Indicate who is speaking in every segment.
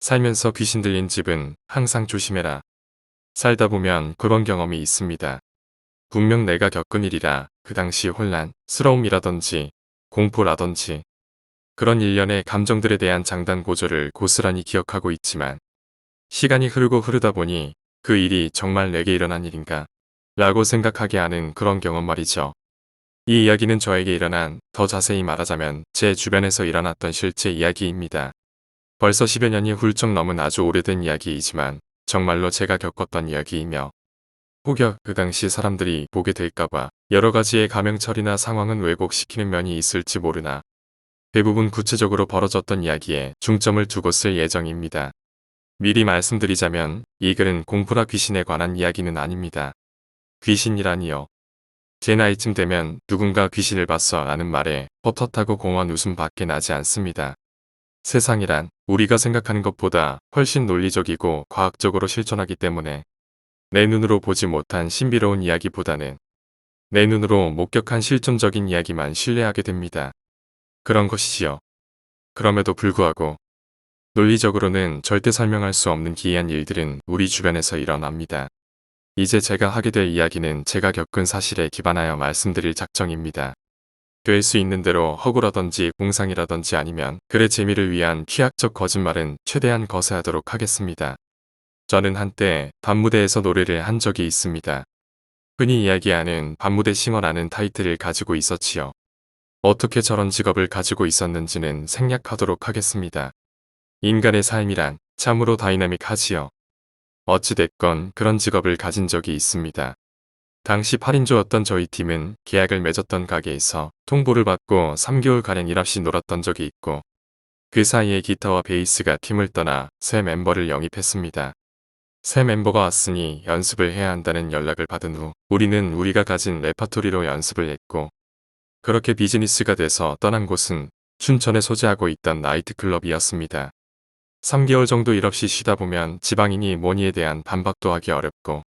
Speaker 1: 살면서 귀신 들린 집은 항상 조심해라. 살다 보면 그런 경험이 있습니다. 분명 내가 겪은 일이라 그 당시 혼란스러움이라든지 공포라든지 그런 일련의 감정들에 대한 장단고조를 고스란히 기억하고 있지만 시간이 흐르고 흐르다 보니 그 일이 정말 내게 일어난 일인가 라고 생각하게 하는 그런 경험 말이죠. 이 이야기는 저에게 일어난, 더 자세히 말하자면 제 주변에서 일어났던 실제 이야기입니다. 벌써 10여 년이 훌쩍 넘은 아주 오래된 이야기이지만 정말로 제가 겪었던 이야기이며 혹여 그 당시 사람들이 보게 될까봐 여러 가지의 가명처리나 상황은 왜곡시키는 면이 있을지 모르나 대부분 구체적으로 벌어졌던 이야기에 중점을 두고 쓸 예정입니다. 미리 말씀드리자면 이 글은 공포나 귀신에 관한 이야기는 아닙니다. 귀신이라니요. 제 나이쯤 되면 누군가 귀신을 봤어 라는 말에 헛헛하고 공허한 웃음밖에 나지 않습니다. 세상이란 우리가 생각하는 것보다 훨씬 논리적이고 과학적으로 실존하기 때문에 내 눈으로 보지 못한 신비로운 이야기보다는 내 눈으로 목격한 실존적인 이야기만 신뢰하게 됩니다. 그런 것이지요. 그럼에도 불구하고 논리적으로는 절대 설명할 수 없는 기이한 일들은 우리 주변에서 일어납니다. 이제 제가 하게 될 이야기는 제가 겪은 사실에 기반하여 말씀드릴 작정입니다. 될 수 있는 대로 허구라든지 공상이라든지 아니면 글의 재미를 위한 취약적 거짓말은 최대한 거세하도록 하겠습니다. 저는 한때 밤무대에서 노래를 한 적이 있습니다. 흔히 이야기하는 밤무대 싱어라는 타이틀을 가지고 있었지요. 어떻게 저런 직업을 가지고 있었는지는 생략하도록 하겠습니다. 인간의 삶이란 참으로 다이나믹하지요. 어찌됐건 그런 직업을 가진 적이 있습니다. 당시 8인조였던 저희 팀은 계약을 맺었던 가게에서 통보를 받고 3개월가량 일 없이 놀았던 적이 있고 그 사이에 기타와 베이스가 팀을 떠나 새 멤버를 영입했습니다. 새 멤버가 왔으니 연습을 해야 한다는 연락을 받은 후 우리는 우리가 가진 레퍼토리로 연습을 했고 그렇게 비즈니스가 돼서 떠난 곳은 춘천에 소재하고 있던 나이트클럽이었습니다. 3개월 정도 일 없이 쉬다 보면 지방이니 뭐니에 대한 반박도 하기 어렵고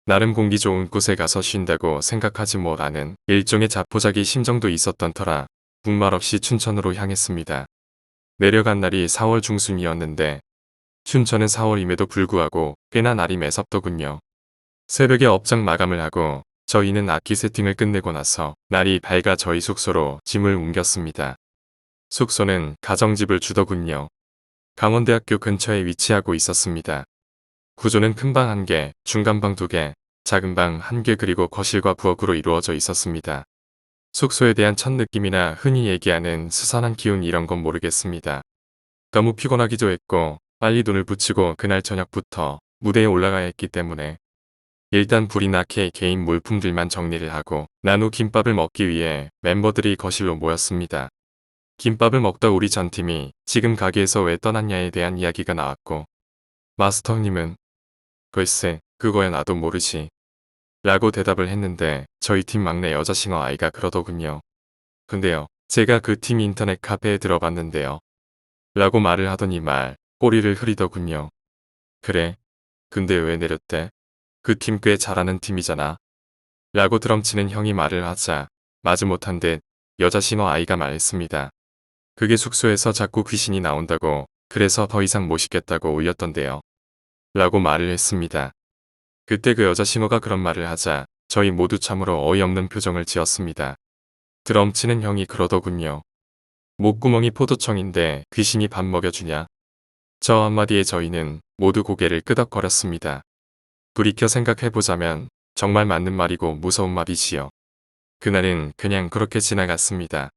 Speaker 1: 나름 공기 좋은 곳에 가서 쉰다고 생각하지 못하는 일종의 자포자기 심정도 있었던 터라 군말 없이 춘천으로 향했습니다. 내려간 날이 4월 중순이었는데 춘천은 4월임에도 불구하고 꽤나 날이 매섭더군요. 새벽에 업장 마감을 하고 저희는 악기 세팅을 끝내고 나서 날이 밝아 저희 숙소로 짐을 옮겼습니다. 숙소는 가정집을 주더군요. 강원대학교 근처에 위치하고 있었습니다. 구조는 큰 방 1개, 중간방 2개, 작은 방 1개 그리고 거실과 부엌으로 이루어져 있었습니다. 숙소에 대한 첫 느낌이나 흔히 얘기하는 스산한 기운 이런 건 모르겠습니다. 너무 피곤하기도 했고 빨리 눈을 붙이고 그날 저녁부터 무대에 올라가야 했기 때문에 일단 불이 나게 개인 물품들만 정리를 하고 난 후 김밥을 먹기 위해 멤버들이 거실로 모였습니다. 김밥을 먹다 우리 전 팀이 지금 가게에서 왜 떠났냐에 대한 이야기가 나왔고 마스터님은 글쎄 그거야 나도 모르지 라고 대답을 했는데 저희 팀 막내 여자 싱어 아이가 그러더군요. 근데요 제가 그 팀 인터넷 카페에 들어봤는데요 라고 말을 하더니 꼬리를 흐리더군요. 그래? 근데 왜 내렸대? 그 팀 꽤 잘하는 팀이잖아. 라고 드럼치는 형이 말을 하자 마지못한 듯 여자 싱어 아이가 말했습니다. 그게 숙소에서 자꾸 귀신이 나온다고 그래서 더 이상 못 쉬겠다고 울렸던데요. 라고 말을 했습니다. 그때 그 여자 싱어가 그런 말을 하자 저희 모두 참으로 어이없는 표정을 지었습니다. 드럼치는 형이 그러더군요. 목구멍이 포도청인데 귀신이 밥 먹여주냐? 저 한마디에 저희는 모두 고개를 끄덕거렸습니다. 돌이켜 생각해보자면 정말 맞는 말이고 무서운 말이지요. 그날은 그냥 그렇게 지나갔습니다.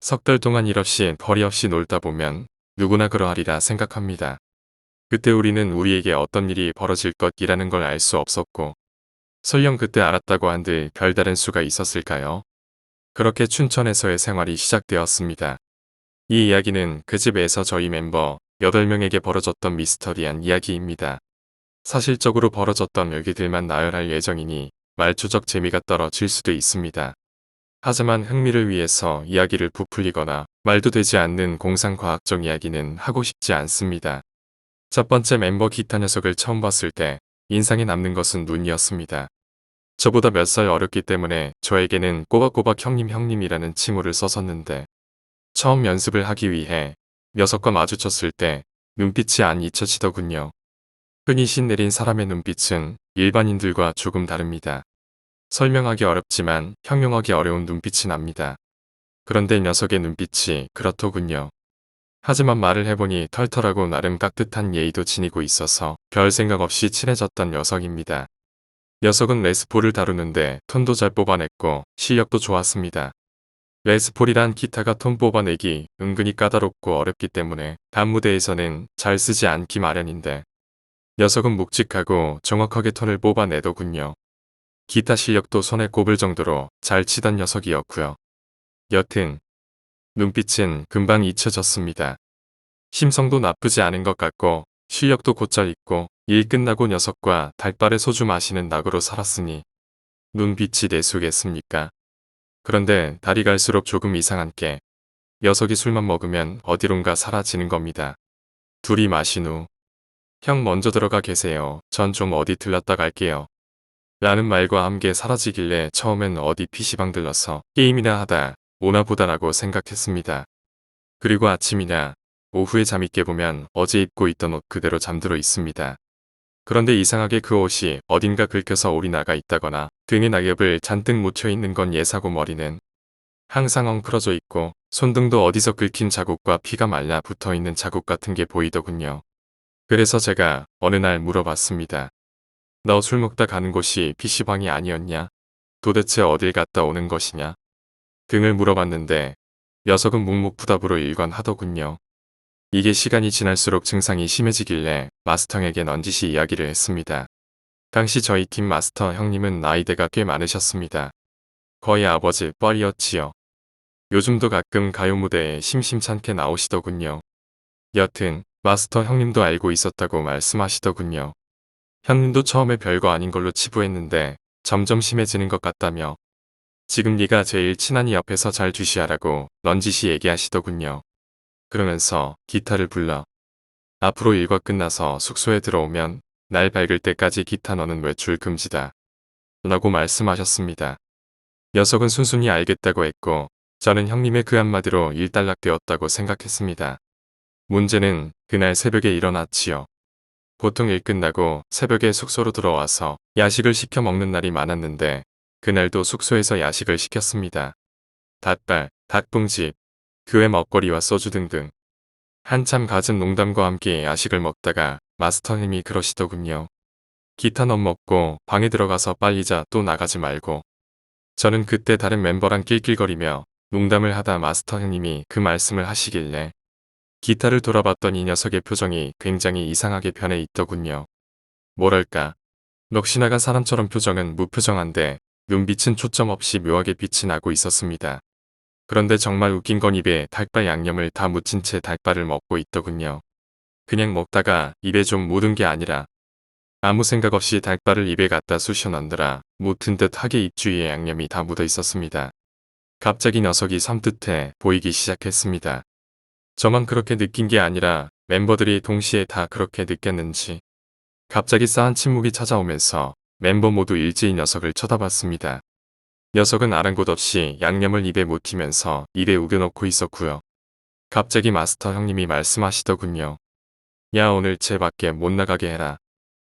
Speaker 1: 석 달 동안 일 없이 벌이 없이 놀다 보면 누구나 그러하리라 생각합니다. 그때 우리는 우리에게 어떤 일이 벌어질 것이라는 걸 알 수 없었고 설령 그때 알았다고 한들 별다른 수가 있었을까요? 그렇게 춘천에서의 생활이 시작되었습니다. 이 이야기는 그 집에서 저희 멤버 8명에게 벌어졌던 미스터리한 이야기입니다. 사실적으로 벌어졌던 얘기들만 나열할 예정이니 말초적 재미가 떨어질 수도 있습니다. 하지만 흥미를 위해서 이야기를 부풀리거나 말도 되지 않는 공상과학적 이야기는 하고 싶지 않습니다. 첫 번째 멤버 기타 녀석을 처음 봤을 때 인상에 남는 것은 눈이었습니다. 저보다 몇 살 어렸기 때문에 저에게는 꼬박꼬박 형님이라는 칭호를 썼었는데 처음 연습을 하기 위해 녀석과 마주쳤을 때 눈빛이 안 잊혀지더군요. 흔히 신내린 사람의 눈빛은 일반인들과 조금 다릅니다. 설명하기 어렵지만 형용하기 어려운 눈빛이 납니다. 그런데 녀석의 눈빛이 그렇더군요. 하지만 말을 해보니 털털하고 나름 깍듯한 예의도 지니고 있어서 별 생각 없이 친해졌던 녀석입니다. 녀석은 레스폴을 다루는데 톤도 잘 뽑아냈고 실력도 좋았습니다. 레스폴이란 기타가 톤 뽑아내기 은근히 까다롭고 어렵기 때문에 단무대에서는 잘 쓰지 않기 마련인데 녀석은 묵직하고 정확하게 톤을 뽑아내더군요. 기타 실력도 손에 꼽을 정도로 잘 치던 녀석이었고요. 여튼 눈빛은 금방 잊혀졌습니다. 심성도 나쁘지 않은 것 같고 실력도 곧잘 있고 일 끝나고 녀석과 달걀에 소주 마시는 낙으로 살았으니 눈빛이 내수겠습니까? 그런데 달이 갈수록 조금 이상한 게 녀석이 술만 먹으면 어디론가 사라지는 겁니다. 둘이 마신 후 형 먼저 들어가 계세요. 전 좀 어디 들렀다 갈게요. 라는 말과 함께 사라지길래 처음엔 어디 PC방 들러서 게임이나 하다 오나 보다라고 생각했습니다. 그리고 아침이나 오후에 잠이 깨보면 어제 입고 있던 옷 그대로 잠들어 있습니다. 그런데 이상하게 그 옷이 어딘가 긁혀서 올이 나가 있다거나 등에 낙엽을 잔뜩 묻혀 있는 건 예사고 머리는 항상 엉클어져 있고 손등도 어디서 긁힌 자국과 피가 말라 붙어 있는 자국 같은 게 보이더군요. 그래서 제가 어느 날 물어봤습니다. 너 술 먹다 가는 곳이 PC방이 아니었냐? 도대체 어딜 갔다 오는 것이냐? 등을 물어봤는데 녀석은 묵묵부답으로 일관하더군요. 이게 시간이 지날수록 증상이 심해지길래 마스터 형에게 넌지시 이야기를 했습니다. 당시 저희 팀 마스터 형님은 나이대가 꽤 많으셨습니다. 거의 아버지 뻘이었지요. 요즘도 가끔 가요 무대에 심심찮게 나오시더군요. 여튼 마스터 형님도 알고 있었다고 말씀하시더군요. 형님도 처음에 별거 아닌 걸로 치부했는데 점점 심해지는 것 같다며 지금 네가 제일 친하니 옆에서 잘 주시하라고 넌지시 얘기하시더군요. 그러면서 기타를 불러 앞으로 일과 끝나서 숙소에 들어오면 날 밝을 때까지 기타 너는 외출 금지다. 라고 말씀하셨습니다. 녀석은 순순히 알겠다고 했고 저는 형님의 그 한마디로 일단락되었다고 생각했습니다. 문제는 그날 새벽에 일어났지요. 보통 일 끝나고 새벽에 숙소로 들어와서 야식을 시켜 먹는 날이 많았는데 그날도 숙소에서 야식을 시켰습니다. 닭발, 닭봉집, 그 외 먹거리와 소주 등등. 한참 갖은 농담과 함께 야식을 먹다가 마스터님이 그러시더군요. 기타 넌 먹고 방에 들어가서 빨리 자 또 나가지 말고. 저는 그때 다른 멤버랑 낄낄거리며 농담을 하다 마스터 형님이 그 말씀을 하시길래 기타를 돌아봤더니 녀석의 표정이 굉장히 이상하게 변해 있더군요. 뭐랄까. 넋이 나간 사람처럼 표정은 무표정한데 눈빛은 초점 없이 묘하게 빛이 나고 있었습니다. 그런데 정말 웃긴 건 입에 닭발 양념을 다 묻힌 채 닭발을 먹고 있더군요. 그냥 먹다가 입에 좀 묻은 게 아니라 아무 생각 없이 닭발을 입에 갖다 쑤셔 넣느라 묻은 듯하게 입 주위에 양념이 다 묻어 있었습니다. 갑자기 녀석이 섬뜩해 보이기 시작했습니다. 저만 그렇게 느낀 게 아니라 멤버들이 동시에 다 그렇게 느꼈는지 갑자기 싸한 침묵이 찾아오면서 멤버 모두 일제히 녀석을 쳐다봤습니다. 녀석은 아랑곳 없이 양념을 입에 묻히면서 입에 우겨넣고 있었고요. 갑자기 마스터 형님이 말씀하시더군요. 야 오늘 쟤 밖에 못 나가게 해라.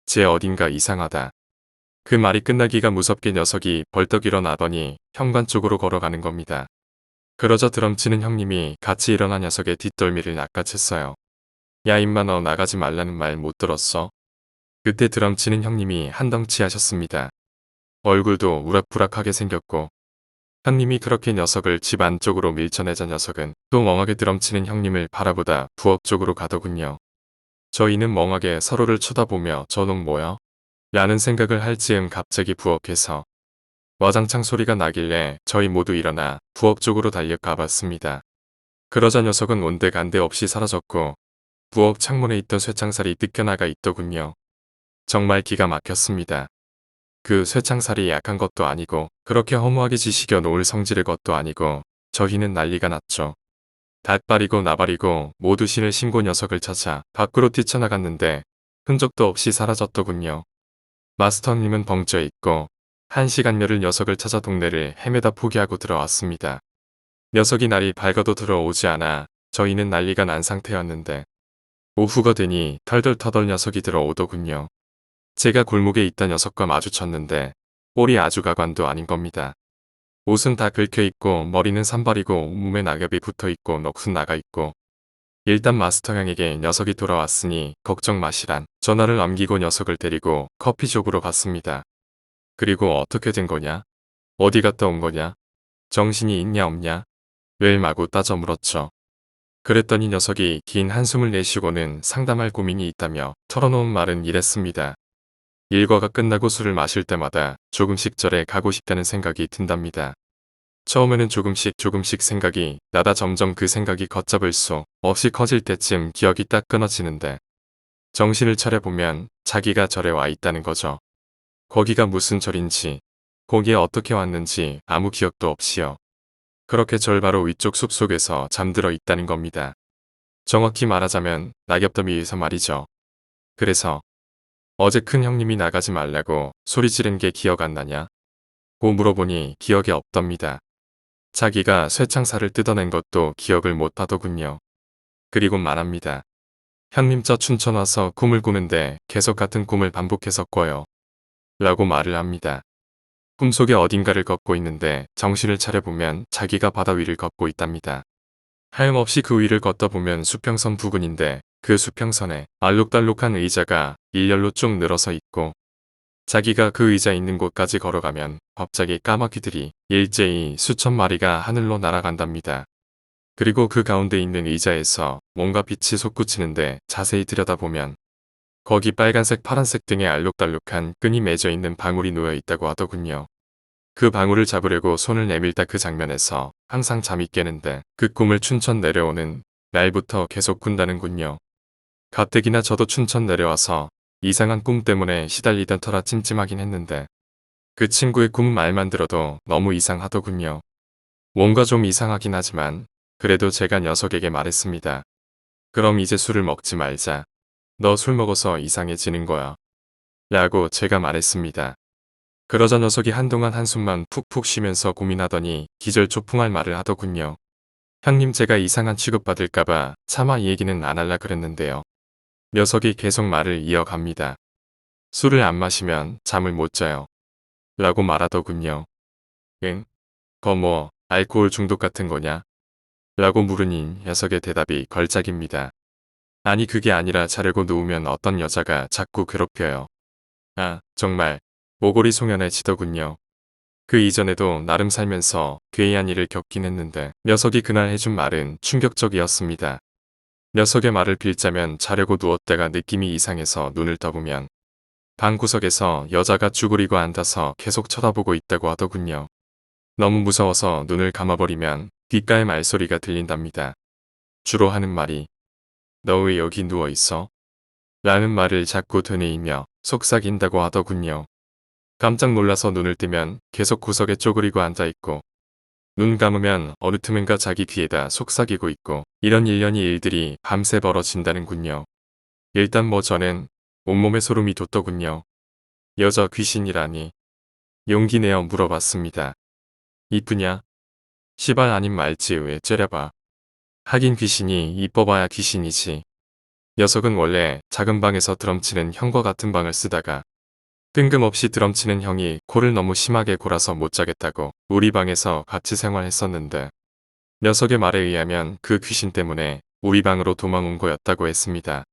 Speaker 1: 쟤 어딘가 이상하다. 그 말이 끝나기가 무섭게 녀석이 벌떡 일어나더니 현관 쪽으로 걸어가는 겁니다. 그러자 드럼치는 형님이 같이 일어난 녀석의 뒷덜미를 낚아챘어요. 야 임마 너 나가지 말라는 말 못 들었어? 그때 드럼치는 형님이 한덩치 하셨습니다. 얼굴도 우락부락하게 생겼고 형님이 그렇게 녀석을 집 안쪽으로 밀쳐내자 녀석은 또 멍하게 드럼치는 형님을 바라보다 부엌 쪽으로 가더군요. 저희는 멍하게 서로를 쳐다보며 저놈 뭐야? 라는 생각을 할 즈음 갑자기 부엌에서 와장창 소리가 나길래 저희 모두 일어나 부엌 쪽으로 달려가 봤습니다. 그러자 녀석은 온데간데 없이 사라졌고 부엌 창문에 있던 쇠창살이 뜯겨나가 있더군요. 정말 기가 막혔습니다. 그 쇠창살이 약한 것도 아니고 그렇게 허무하게 지시겨 놓을 성질의 것도 아니고 저희는 난리가 났죠. 닭발이고 나발이고 모두 신을 신고 녀석을 찾아 밖으로 뛰쳐나갔는데 흔적도 없이 사라졌더군요. 마스터님은 벙쪄 있고 1시간여를 녀석을 찾아 동네를 헤매다 포기하고 들어왔습니다. 녀석이 날이 밝아도 들어오지 않아 저희는 난리가 난 상태였는데 오후가 되니 털덜터덜 녀석이 들어오더군요. 제가 골목에 있던 녀석과 마주쳤는데 꼴이 아주 가관도 아닌 겁니다. 옷은 다 긁혀있고 머리는 산발이고 온몸에 낙엽이 붙어있고 넋은 나가있고 일단 마스터 형에게 녀석이 돌아왔으니 걱정 마시란 전화를 남기고 녀석을 데리고 커피숍으로 갔습니다. 그리고 어떻게 된 거냐? 어디 갔다 온 거냐? 정신이 있냐 없냐? 왜 마구 따져 물었죠. 그랬더니 녀석이 긴 한숨을 내쉬고는 상담할 고민이 있다며 털어놓은 말은 이랬습니다. 일과가 끝나고 술을 마실 때마다 조금씩 절에 가고 싶다는 생각이 든답니다. 처음에는 조금씩 생각이 나다 점점 그 생각이 걷잡을 수 없이 커질 때쯤 기억이 딱 끊어지는데 정신을 차려보면 자기가 절에 와 있다는 거죠. 거기가 무슨 절인지 거기에 어떻게 왔는지 아무 기억도 없이요. 그렇게 절 바로 위쪽 숲속에서 잠들어 있다는 겁니다. 정확히 말하자면 낙엽더미 위에서 말이죠. 그래서 어제 큰 형님이 나가지 말라고 소리 지른 게 기억 안 나냐? 고 물어보니 기억이 없답니다. 자기가 쇠창살을 뜯어낸 것도 기억을 못 하더군요. 그리고 말합니다. 형님 저 춘천 와서 꿈을 꾸는데 계속 같은 꿈을 반복해서 꿔요. 라고 말을 합니다. 꿈속에 어딘가를 걷고 있는데 정신을 차려보면 자기가 바다 위를 걷고 있답니다. 하염없이 그 위를 걷다 보면 수평선 부근인데 그 수평선에 알록달록한 의자가 일렬로 쭉 늘어서 있고 자기가 그 의자 있는 곳까지 걸어가면 갑자기 까마귀들이 일제히 수천 마리가 하늘로 날아간답니다. 그리고 그 가운데 있는 의자에서 뭔가 빛이 솟구치는데 자세히 들여다보면 거기 빨간색 파란색 등의 알록달록한 끈이 맺어 있는 방울이 놓여 있다고 하더군요. 그 방울을 잡으려고 손을 내밀다 그 장면에서 항상 잠이 깨는데 그 꿈을 춘천 내려오는 날부터 계속 꾼다는군요. 가뜩이나 저도 춘천 내려와서 이상한 꿈 때문에 시달리던 터라 찜찜하긴 했는데 그 친구의 꿈 말만 들어도 너무 이상하더군요. 뭔가 좀 이상하긴 하지만 그래도 제가 녀석에게 말했습니다. 그럼 이제 술을 먹지 말자. 너 술 먹어서 이상해지는 거야. 라고 제가 말했습니다. 그러자 녀석이 한동안 한숨만 푹푹 쉬면서 고민하더니 기절초풍할 말을 하더군요. 형님 제가 이상한 취급받을까봐 차마 이 얘기는 안 할라 그랬는데요. 녀석이 계속 말을 이어갑니다. 술을 안 마시면 잠을 못 자요. 라고 말하더군요. 응? 거 뭐 알코올 중독 같은 거냐? 라고 물으니 녀석의 대답이 걸작입니다. 아니 그게 아니라 자려고 누우면 어떤 여자가 자꾸 괴롭혀요. 아 정말 모골이 송연해지더군요. 그 이전에도 나름 살면서 괴이한 일을 겪긴 했는데 녀석이 그날 해준 말은 충격적이었습니다. 녀석의 말을 빌자면 자려고 누웠다가 느낌이 이상해서 눈을 떠보면 방구석에서 여자가 쭈그리고 앉아서 계속 쳐다보고 있다고 하더군요. 너무 무서워서 눈을 감아버리면 귓가의 말소리가 들린답니다. 주로 하는 말이 너 왜 여기 누워있어? 라는 말을 자꾸 되뇌이며 속삭인다고 하더군요. 깜짝 놀라서 눈을 뜨면 계속 구석에 쪼그리고 앉아있고 눈 감으면 어느 틈엔가 자기 귀에다 속삭이고 있고 이런 일련의 일들이 밤새 벌어진다는군요. 일단 뭐 저는 온몸에 소름이 돋더군요. 여자 귀신이라니. 용기 내어 물어봤습니다. 이쁘냐? 시발 아님 말지 왜 째려봐. 하긴 귀신이 이뻐봐야 귀신이지. 녀석은 원래 작은 방에서 드럼치는 형과 같은 방을 쓰다가 뜬금없이 드럼치는 형이 코를 너무 심하게 골아서 못 자겠다고 우리 방에서 같이 생활했었는데 녀석의 말에 의하면 그 귀신 때문에 우리 방으로 도망온 거였다고 했습니다.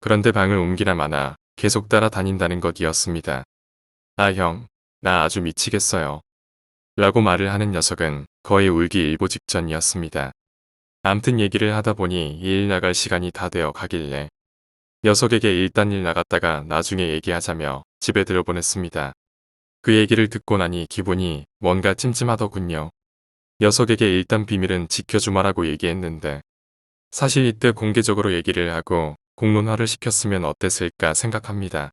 Speaker 1: 그런데 방을 옮기나 마나 계속 따라다닌다는 것이었습니다. 아 형, 나 아주 미치겠어요. 라고 말을 하는 녀석은 거의 울기 일보 직전이었습니다. 암튼 얘기를 하다 보니 일 나갈 시간이 다 되어 가길래 녀석에게 일단 일 나갔다가 나중에 얘기하자며 집에 들여보냈습니다. 그 얘기를 듣고 나니 기분이 뭔가 찜찜하더군요. 녀석에게 일단 비밀은 지켜주마라고 얘기했는데 사실 이때 공개적으로 얘기를 하고 공론화를 시켰으면 어땠을까 생각합니다.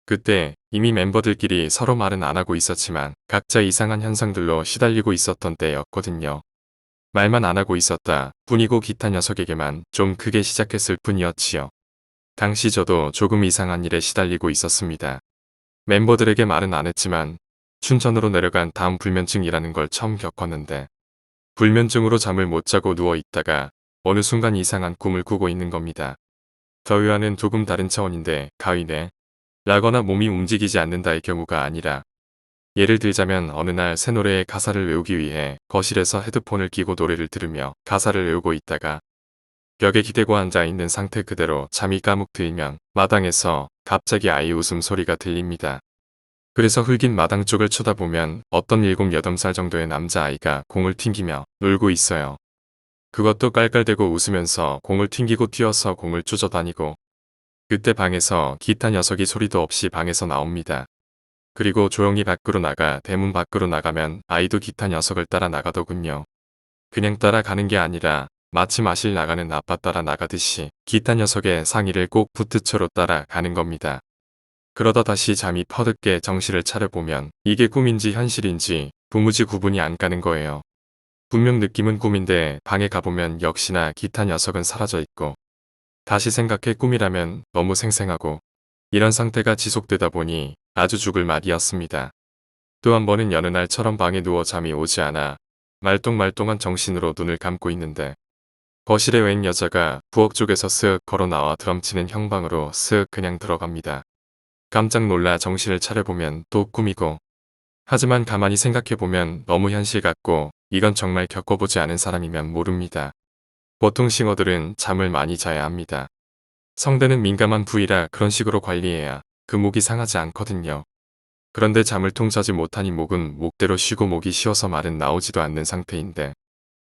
Speaker 1: 그때 이미 멤버들끼리 서로 말은 안 하고 있었지만 각자 이상한 현상들로 시달리고 있었던 때였거든요. 말만 안 하고 있었다 뿐이고 기타 녀석에게만 좀 크게 시작했을 뿐이었지요. 당시 저도 조금 이상한 일에 시달리고 있었습니다. 멤버들에게 말은 안 했지만 춘천으로 내려간 다음 불면증이라는 걸 처음 겪었는데 불면증으로 잠을 못 자고 누워 있다가 어느 순간 이상한 꿈을 꾸고 있는 겁니다. 더위와는 조금 다른 차원인데 가위네 라거나 몸이 움직이지 않는다의 경우가 아니라 예를 들자면 어느 날 새 노래의 가사를 외우기 위해 거실에서 헤드폰을 끼고 노래를 들으며 가사를 외우고 있다가 벽에 기대고 앉아 있는 상태 그대로 잠이 까묵 들면 마당에서 갑자기 아이 웃음소리가 들립니다. 그래서 흙인 마당 쪽을 쳐다보면 어떤 7, 8살 정도의 남자아이가 공을 튕기며 놀고 있어요. 그것도 깔깔대고 웃으면서 공을 튕기고 뛰어서 공을 쫓아다니고 그때 방에서 기타 녀석이 소리도 없이 방에서 나옵니다. 그리고 조용히 밖으로 나가 대문 밖으로 나가면 아이도 기타 녀석을 따라 나가더군요. 그냥 따라가는 게 아니라 마치 마실 나가는 아빠 따라 나가듯이 기타 녀석의 상의를 꼭 부트처로 따라가는 겁니다. 그러다 다시 잠이 퍼득 깨 정신을 차려보면 이게 꿈인지 현실인지 도무지 구분이 안 가는 거예요. 분명 느낌은 꿈인데 방에 가보면 역시나 기타 녀석은 사라져 있고 다시 생각해 꿈이라면 너무 생생하고 이런 상태가 지속되다 보니 아주 죽을 맛이었습니다. 또 한 번은 여느 날처럼 방에 누워 잠이 오지 않아 말똥말똥한 정신으로 눈을 감고 있는데 거실에 웬 여자가 부엌 쪽에서 쓱 걸어 나와 드럼치는 형방으로 쓱 그냥 들어갑니다. 깜짝 놀라 정신을 차려보면 또 꿈이고 하지만 가만히 생각해보면 너무 현실 같고 이건 정말 겪어보지 않은 사람이면 모릅니다. 보통 싱어들은 잠을 많이 자야 합니다. 성대는 민감한 부위라 그런 식으로 관리해야 그 목이 상하지 않거든요. 그런데 잠을 통 자지 못하니 목은 목대로 쉬고 목이 쉬어서 말은 나오지도 않는 상태인데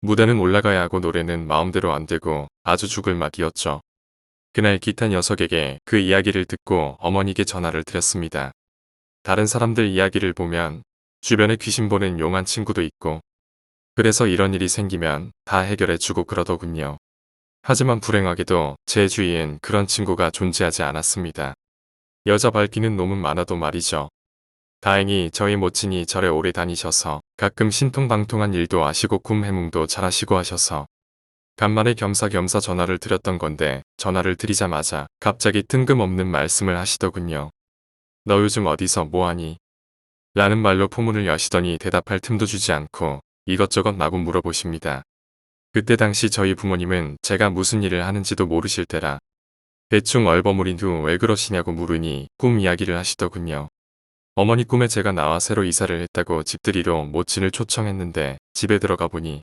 Speaker 1: 무대는 올라가야 하고 노래는 마음대로 안 되고 아주 죽을 맛이었죠. 그날 기타 녀석에게 그 이야기를 듣고 어머니께 전화를 드렸습니다. 다른 사람들 이야기를 보면 주변에 귀신 보는 용한 친구도 있고 그래서 이런 일이 생기면 다 해결해 주고 그러더군요. 하지만 불행하게도 제 주위엔 그런 친구가 존재하지 않았습니다. 여자 밝히는 놈은 많아도 말이죠. 다행히 저희 모친이 절에 오래 다니셔서 가끔 신통방통한 일도 아시고 꿈 해몽도 잘하시고 하셔서 간만에 겸사겸사 전화를 드렸던 건데 전화를 드리자마자 갑자기 뜬금없는 말씀을 하시더군요. 너 요즘 어디서 뭐하니? 라는 말로 포문을 여시더니 대답할 틈도 주지 않고 이것저것 마구 물어보십니다. 그때 당시 저희 부모님은 제가 무슨 일을 하는지도 모르실 때라 대충 얼버무린 후 왜 그러시냐고 물으니 꿈 이야기를 하시더군요. 어머니 꿈에 제가 나와 새로 이사를 했다고 집들이로 모친을 초청했는데 집에 들어가 보니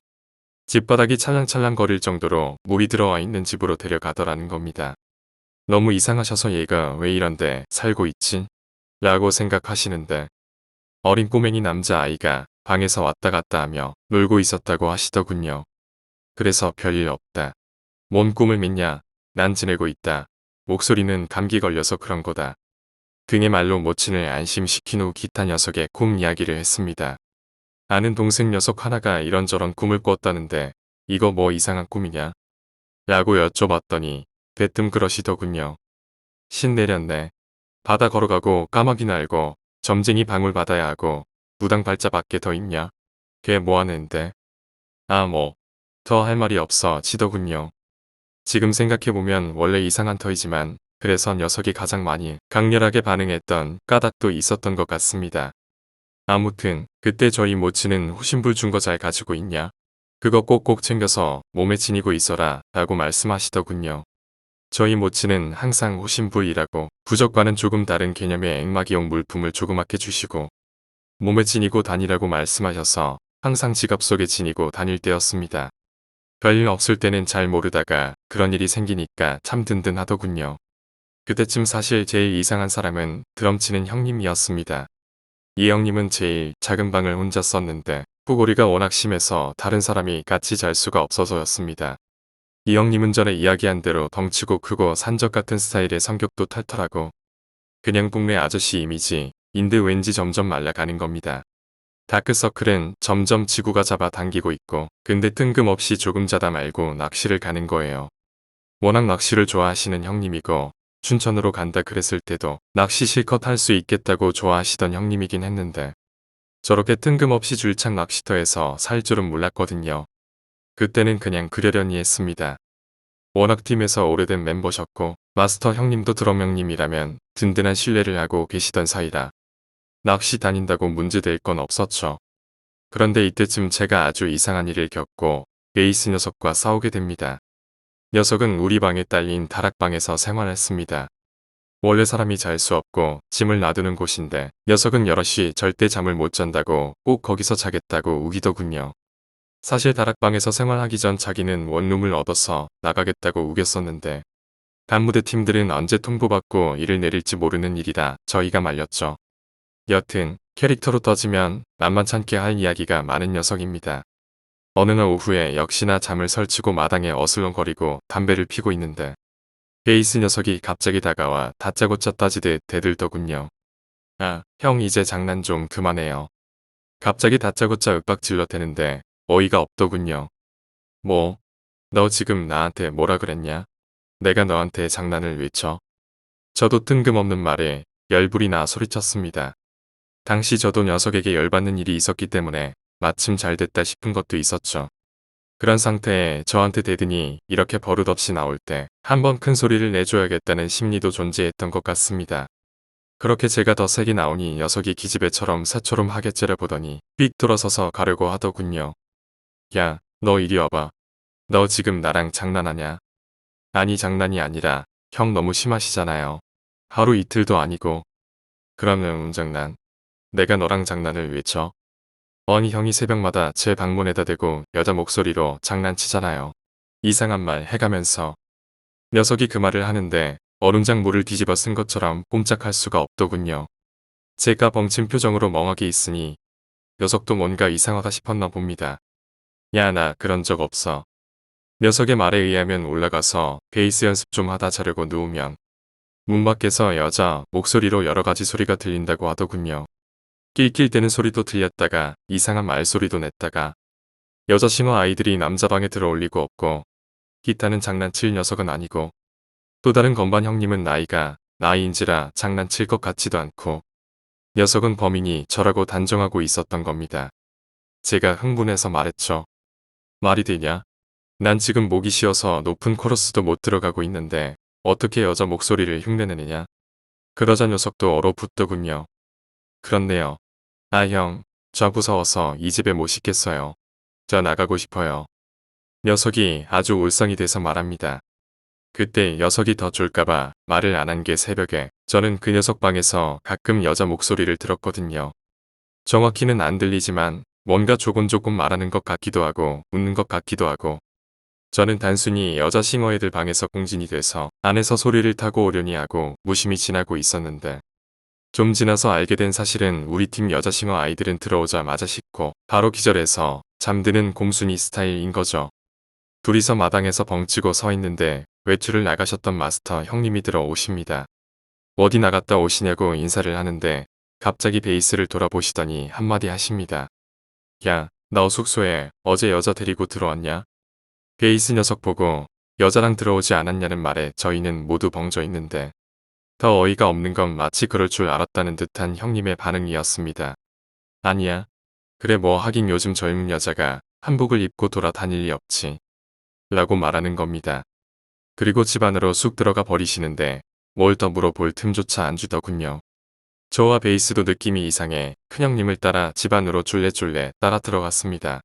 Speaker 1: 집바닥이 찰랑찰랑 거릴 정도로 물이 들어와 있는 집으로 데려가더라는 겁니다. 너무 이상하셔서 얘가 왜 이런데 살고 있지? 라고 생각하시는데 어린 꼬맹이 남자아이가 방에서 왔다 갔다 하며 놀고 있었다고 하시더군요. 그래서 별일 없다. 뭔 꿈을 믿냐? 난 지내고 있다. 목소리는 감기 걸려서 그런 거다. 등의 말로 모친을 안심시킨 후 기타 녀석의 꿈 이야기를 했습니다. 아는 동생 녀석 하나가 이런저런 꿈을 꿨다는데 이거 뭐 이상한 꿈이냐? 라고 여쭤봤더니 대뜸 그러시더군요. 신 내렸네. 바다 걸어가고 까마귀 날고 점쟁이 방울 받아야 하고 무당 발자 밖에 더 있냐? 걔 뭐하는데? 아 뭐. 더 할 말이 없어 지더군요. 지금 생각해보면 원래 이상한 터이지만 그래서 녀석이 가장 많이 강렬하게 반응했던 까닭도 있었던 것 같습니다. 아무튼 그때 저희 모친은 호신불 준 거 잘 가지고 있냐? 그거 꼭꼭 챙겨서 몸에 지니고 있어라 라고 말씀하시더군요. 저희 모친은 항상 호신불이라고 부적과는 조금 다른 개념의 앵마기용 물품을 조그맣게 주시고 몸에 지니고 다니라고 말씀하셔서 항상 지갑 속에 지니고 다닐 때였습니다. 별일 없을 때는 잘 모르다가 그런 일이 생기니까 참 든든하더군요. 그때쯤 사실 제일 이상한 사람은 드럼 치는 형님이었습니다. 이 형님은 제일 작은 방을 혼자 썼는데 후골이가 워낙 심해서 다른 사람이 같이 잘 수가 없어서였습니다. 이 형님은 전에 이야기한 대로 덩치고 크고 산적 같은 스타일의 성격도 털털하고 그냥 동네 아저씨 이미지인데 왠지 점점 말라가는 겁니다. 다크서클은 점점 지구가 잡아당기고 있고 근데 뜬금없이 조금 자다 말고 낚시를 가는 거예요. 워낙 낚시를 좋아하시는 형님이고 춘천으로 간다 그랬을 때도 낚시 실컷 할 수 있겠다고 좋아하시던 형님이긴 했는데 저렇게 뜬금없이 줄창 낚시터에서 살 줄은 몰랐거든요. 그때는 그냥 그러려니 했습니다. 워낙 팀에서 오래된 멤버셨고 마스터 형님도 드럼 형님이라면 든든한 신뢰를 하고 계시던 사이라 낚시 다닌다고 문제될 건 없었죠. 그런데 이때쯤 제가 아주 이상한 일을 겪고 베이스 녀석과 싸우게 됩니다. 녀석은 우리 방에 딸린 다락방에서 생활했습니다. 원래 사람이 잘 수 없고 짐을 놔두는 곳인데 녀석은 여럿이 절대 잠을 못 잔다고 꼭 거기서 자겠다고 우기더군요. 사실 다락방에서 생활하기 전 자기는 원룸을 얻어서 나가겠다고 우겼었는데 간무대 팀들은 언제 통보받고 일을 내릴지 모르는 일이라 저희가 말렸죠. 여튼 캐릭터로 떠지면 만만찮게 할 이야기가 많은 녀석입니다. 어느 날 오후에 역시나 잠을 설치고 마당에 어슬렁거리고 담배를 피고 있는데 베이스 녀석이 갑자기 다가와 다짜고짜 따지듯 대들더군요. 아, 형 이제 장난 좀 그만해요. 갑자기 다짜고짜 윽박질러 대는데 어이가 없더군요. 뭐, 너 지금 나한테 뭐라 그랬냐? 내가 너한테 장난을 왜 쳐? 저도 뜬금없는 말에 열불이 나 소리쳤습니다. 당시 저도 녀석에게 열받는 일이 있었기 때문에 마침 잘 됐다 싶은 것도 있었죠. 그런 상태에 저한테 대드니 이렇게 버릇없이 나올 때 한번 큰 소리를 내줘야겠다는 심리도 존재했던 것 같습니다. 그렇게 제가 더 세게 나오니 녀석이 기집애처럼 새처럼 하게 째려보더니 삑 돌아서서 가려고 하더군요. 야, 너 이리 와봐. 너 지금 나랑 장난하냐? 아니 장난이 아니라 형 너무 심하시잖아요. 하루 이틀도 아니고. 그러면 장난. 내가 너랑 장난을 왜 쳐? 아니 형이 새벽마다 제 방문에다 대고 여자 목소리로 장난치잖아요. 이상한 말 해가면서. 녀석이 그 말을 하는데 얼음장 물을 뒤집어 쓴 것처럼 꼼짝할 수가 없더군요. 제가 벙친 표정으로 멍하게 있으니 녀석도 뭔가 이상하다 싶었나 봅니다. 야, 나 그런 적 없어. 녀석의 말에 의하면 올라가서 베이스 연습 좀 하다 자려고 누우면 문 밖에서 여자 목소리로 여러 가지 소리가 들린다고 하더군요. 낄낄대는 소리도 들렸다가 이상한 말소리도 냈다가 여자 신호 아이들이 남자 방에 들어올 리가 없고 기타는 장난칠 녀석은 아니고 또 다른 건반 형님은 나이가 나이인지라 장난칠 것 같지도 않고 녀석은 범인이 저라고 단정하고 있었던 겁니다. 제가 흥분해서 말했죠. 말이 되냐? 난 지금 목이 쉬어서 높은 코러스도 못 들어가고 있는데 어떻게 여자 목소리를 흉내내느냐? 그러자 녀석도 얼어붙더군요. 그렇네요. 아 형, 저 무서워서 이 집에 못 있겠어요. 저 나가고 싶어요. 녀석이 아주 울상이 돼서 말합니다. 그때 녀석이 더 졸까봐 말을 안 한 게 새벽에 저는 그 녀석 방에서 가끔 여자 목소리를 들었거든요. 정확히는 안 들리지만 뭔가 조곤조곤 말하는 것 같기도 하고 웃는 것 같기도 하고 저는 단순히 여자 싱어애들 방에서 공진이 돼서 안에서 소리를 타고 오려니 하고 무심히 지나고 있었는데 좀 지나서 알게 된 사실은 우리 팀 여자 싱어 아이들은 들어오자마자 씻고 바로 기절해서 잠드는 곰순이 스타일인 거죠. 둘이서 마당에서 벙치고 서 있는데 외출을 나가셨던 마스터 형님이 들어오십니다. 어디 나갔다 오시냐고 인사를 하는데 갑자기 베이스를 돌아보시더니 한마디 하십니다. 야, 너 숙소에 어제 여자 데리고 들어왔냐? 베이스 녀석 보고 여자랑 들어오지 않았냐는 말에 저희는 모두 벙져 있는데 더 어이가 없는 건 마치 그럴 줄 알았다는 듯한 형님의 반응이었습니다. 아니야. 그래 뭐 하긴 요즘 젊은 여자가 한복을 입고 돌아다닐 리 없지. 라고 말하는 겁니다. 그리고 집 안으로 쑥 들어가 버리시는데 뭘 더 물어볼 틈조차 안 주더군요. 저와 베이스도 느낌이 이상해 큰형님을 따라 집 안으로 쫄래쫄래 따라 들어갔습니다.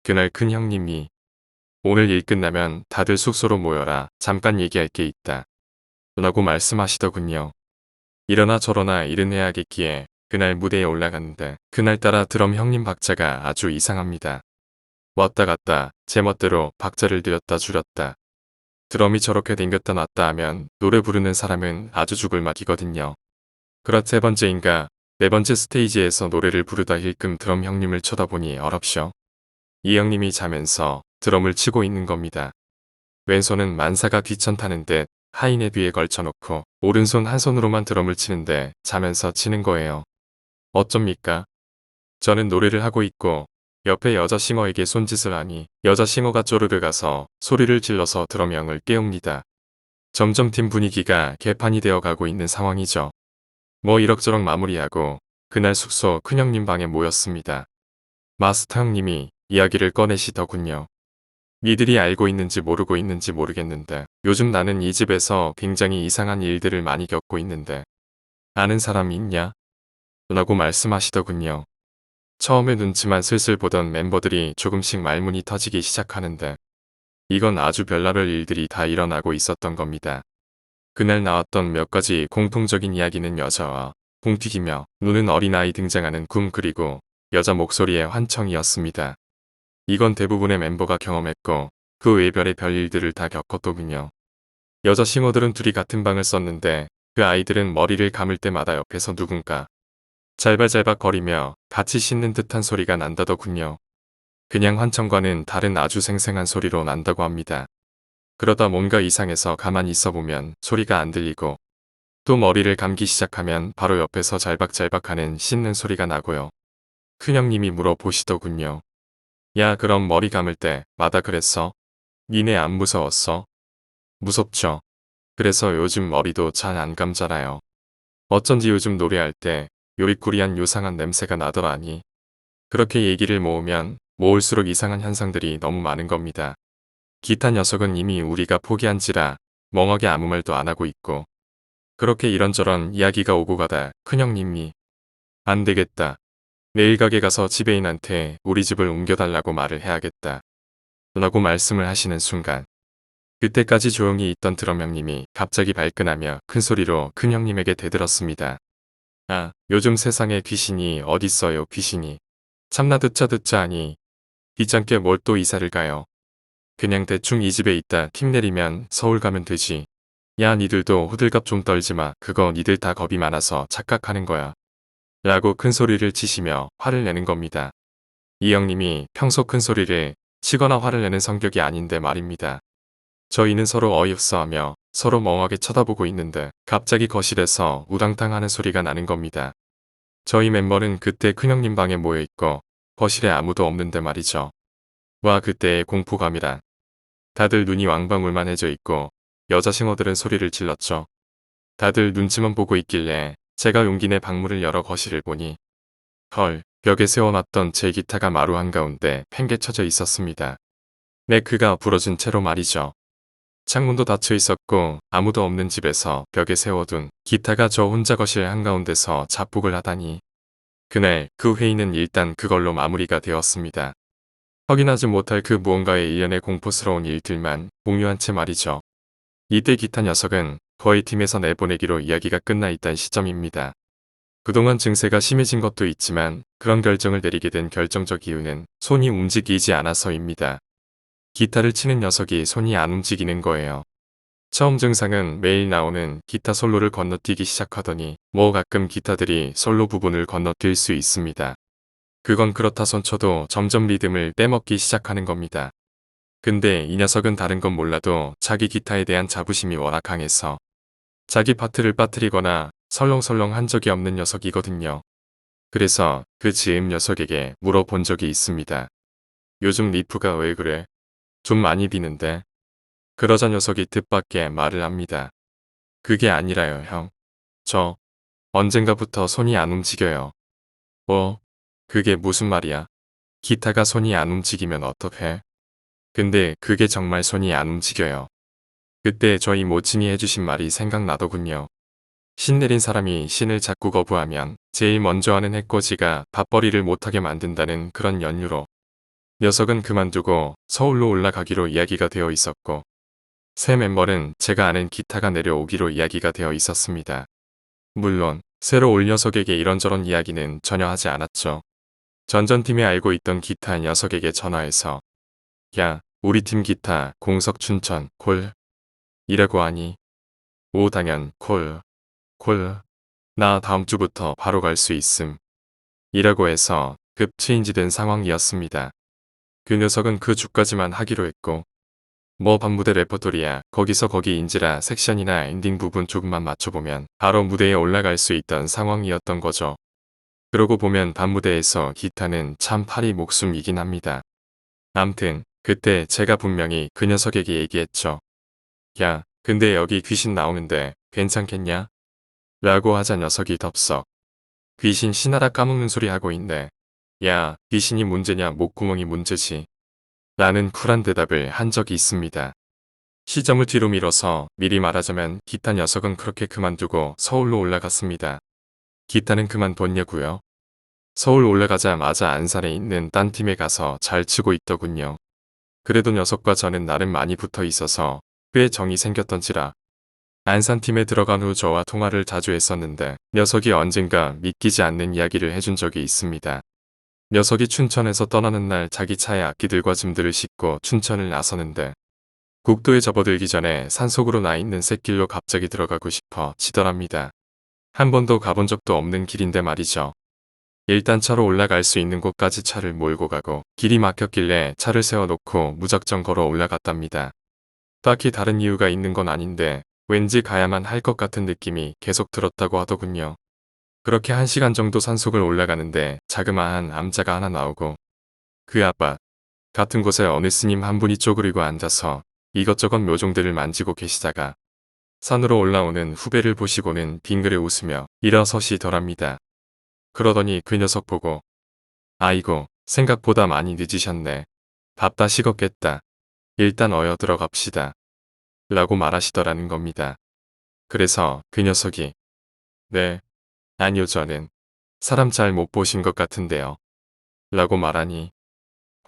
Speaker 1: 그날 큰형님이 오늘 일 끝나면 다들 숙소로 모여라. 잠깐 얘기할 게 있다. 라고 말씀하시더군요. 이러나 저러나 일은 해야겠기에 그날 무대에 올라갔는데 그날따라 드럼 형님 박자가 아주 이상합니다. 왔다 갔다 제멋대로 박자를 들였다 줄였다. 드럼이 저렇게 댕겼다 놨다 하면 노래 부르는 사람은 아주 죽을 막이거든요. 그렇 세 번째인가 네 번째 스테이지에서 노래를 부르다 힐끔 드럼 형님을 쳐다보니 어렵쇼. 이 형님이 자면서 드럼을 치고 있는 겁니다. 왼손은 만사가 귀천 타는 듯 하인의 뒤에 걸쳐놓고 오른손 한 손으로만 드럼을 치는데 자면서 치는 거예요. 어쩝니까? 저는 노래를 하고 있고 옆에 여자 싱어에게 손짓을 하니 여자 싱어가 쪼르르 가서 소리를 질러서 드럼 형을 깨웁니다. 점점 팀 분위기가 개판이 되어 가고 있는 상황이죠. 뭐 이럭저럭 마무리하고 그날 숙소 큰형님 방에 모였습니다. 마스터 형님이 이야기를 꺼내시더군요. 니들이 알고 있는지 모르고 있는지 모르겠는데 요즘 나는 이 집에서 굉장히 이상한 일들을 많이 겪고 있는데 아는 사람 있냐? 라고 말씀하시더군요. 처음에 눈치만 슬슬 보던 멤버들이 조금씩 말문이 터지기 시작하는데 이건 아주 별나별 일들이 다 일어나고 있었던 겁니다. 그날 나왔던 몇 가지 공통적인 이야기는 여자와 붕튀기며 노는 어린아이 등장하는 꿈 그리고 여자 목소리의 환청이었습니다. 이건 대부분의 멤버가 경험했고 그 외 별의 별일들을 다 겪었더군요. 여자 싱어들은 둘이 같은 방을 썼는데 그 아이들은 머리를 감을 때마다 옆에서 누군가 잘발잘박 거리며 같이 씻는 듯한 소리가 난다더군요. 그냥 환청과는 다른 아주 생생한 소리로 난다고 합니다. 그러다 뭔가 이상해서 가만히 있어보면 소리가 안 들리고 또 머리를 감기 시작하면 바로 옆에서 잘박잘박하는 씻는 소리가 나고요. 큰형님이 물어보시더군요. 야, 그럼 머리 감을 때마다 그랬어? 니네 안 무서웠어? 무섭죠. 그래서 요즘 머리도 잘 안 감잖아요. 어쩐지 요즘 노래할 때 요리꾸리한 요상한 냄새가 나더라니. 그렇게 얘기를 모으면 모을수록 이상한 현상들이 너무 많은 겁니다. 기타 녀석은 이미 우리가 포기한지라 멍하게 아무 말도 안 하고 있고 그렇게 이런저런 이야기가 오고 가다 큰형님이 안 되겠다. 내일 가게 가서 지배인한테 우리 집을 옮겨달라고 말을 해야겠다. 라고 말씀을 하시는 순간 그때까지 조용히 있던 드럼 형님이 갑자기 발끈하며 큰 소리로 큰형님에게 대들었습니다. 아, 요즘 세상에 귀신이 어딨어요 귀신이. 참나 듣자 하니 귀찮게 뭘 또 이사를 가요. 그냥 대충 이 집에 있다 팀 내리면 서울 가면 되지. 야 니들도 호들갑 좀 떨지마. 그거 니들 다 겁이 많아서 착각하는 거야. 라고 큰 소리를 치시며 화를 내는 겁니다. 이 형님이 평소 큰 소리를 치거나 화를 내는 성격이 아닌데 말입니다. 저희는 서로 어이없어하며 서로 멍하게 쳐다보고 있는데 갑자기 거실에서 우당탕 하는 소리가 나는 겁니다. 저희 멤버는 그때 큰형님 방에 모여있고 거실에 아무도 없는데 말이죠. 와 그때의 공포감이란. 다들 눈이 왕방울만해져 있고 여자 싱어들은 소리를 질렀죠. 다들 눈치만 보고 있길래 제가 용기 내 방문을 열어 거실을 보니 헐, 벽에 세워놨던 제 기타가 마루 한가운데 팽개쳐져 있었습니다. 네크가 부러진 채로 말이죠. 창문도 닫혀 있었고 아무도 없는 집에서 벽에 세워둔 기타가 저 혼자 거실 한가운데서 자폭을 하다니. 그날 그 회의는 일단 그걸로 마무리가 되었습니다. 확인하지 못할 그 무언가의 일련의 공포스러운 일들만 공유한 채 말이죠. 이때 기타 녀석은 거의 팀에서 내보내기로 이야기가 끝나 있던 시점입니다. 그동안 증세가 심해진 것도 있지만 그런 결정을 내리게 된 결정적 이유는 손이 움직이지 않아서입니다. 기타를 치는 녀석이 손이 안 움직이는 거예요. 처음 증상은 매일 나오는 기타 솔로를 건너뛰기 시작하더니 뭐 가끔 기타들이 솔로 부분을 건너뛸 수 있습니다. 그건 그렇다 손쳐도 점점 리듬을 빼먹기 시작하는 겁니다. 근데 이 녀석은 다른 건 몰라도 자기 기타에 대한 자부심이 워낙 강해서 자기 파트를 빠뜨리거나 설렁설렁 한 적이 없는 녀석이거든요. 그래서 그 즈음 녀석에게 물어본 적이 있습니다. 요즘 리프가 왜 그래? 좀 많이 비는데? 그러자 녀석이 뜻밖의 말을 합니다. 그게 아니라요 형. 저 언젠가부터 손이 안 움직여요. 뭐? 그게 무슨 말이야? 기타가 손이 안 움직이면 어떡해? 근데 그게 정말 손이 안 움직여요. 그때 저희 모친이 해주신 말이 생각나더군요. 신 내린 사람이 신을 자꾸 거부하면 제일 먼저 하는 해코지가 밥벌이를 못하게 만든다는 그런 연유로 녀석은 그만두고 서울로 올라가기로 이야기가 되어 있었고 새 멤버는 제가 아는 기타가 내려오기로 이야기가 되어 있었습니다. 물론 새로 올 녀석에게 이런저런 이야기는 전혀 하지 않았죠. 전전팀에 알고 있던 기타 녀석에게 전화해서 야 우리 팀 기타 공석 춘천 콜 이라고 하니 오 당연 콜 나 다음 주부터 바로 갈 수 있음 이라고 해서 급 체인지된 상황이었습니다. 그 녀석은 그 주까지만 하기로 했고 뭐 반무대 레퍼토리야 거기서 거기인지라 섹션이나 엔딩 부분 조금만 맞춰보면 바로 무대에 올라갈 수 있던 상황이었던 거죠. 그러고 보면 반무대에서 기타는 참 팔이 목숨이긴 합니다. 암튼 그때 제가 분명히 그 녀석에게 얘기했죠. 야 근데 여기 귀신 나오는데 괜찮겠냐? 라고 하자 녀석이 덥석 귀신 신하라 까먹는 소리 하고 있네. 야 귀신이 문제냐 목구멍이 문제지. 라는 쿨한 대답을 한 적이 있습니다. 시점을 뒤로 밀어서 미리 말하자면 기타 녀석은 그렇게 그만두고 서울로 올라갔습니다. 기타는 그만뒀냐고요? 서울 올라가자마자 안산에 있는 딴 팀에 가서 잘 치고 있더군요. 그래도 녀석과 저는 나름 많이 붙어 있어서 꽤 정이 생겼던지라 안산팀에 들어간 후 저와 통화를 자주 했었는데 녀석이 언젠가 믿기지 않는 이야기를 해준 적이 있습니다. 녀석이 춘천에서 떠나는 날 자기 차에 악기들과 짐들을 싣고 춘천을 나서는데 국도에 접어들기 전에 산속으로 나 있는 샛길로 갑자기 들어가고 싶어 지더랍니다. 한 번도 가본 적도 없는 길인데 말이죠. 일단 차로 올라갈 수 있는 곳까지 차를 몰고 가고 길이 막혔길래 차를 세워놓고 무작정 걸어 올라갔답니다. 딱히 다른 이유가 있는 건 아닌데 왠지 가야만 할 것 같은 느낌이 계속 들었다고 하더군요. 그렇게 1시간 정도 산속을 올라가는데 자그마한 암자가 하나 나오고 그 앞밭 같은 곳에 어느 스님 한 분이 쪼그리고 앉아서 이것저것 묘종들을 만지고 계시다가 산으로 올라오는 후배를 보시고는 빙그레 웃으며 일어서시더랍니다. 그러더니 그 녀석 보고 아이고 생각보다 많이 늦으셨네. 밥 다 식었겠다. 일단 어여 들어갑시다. 라고 말하시더라는 겁니다. 그래서 그 녀석이 네, 아니요 저는 사람 잘 못 보신 것 같은데요. 라고 말하니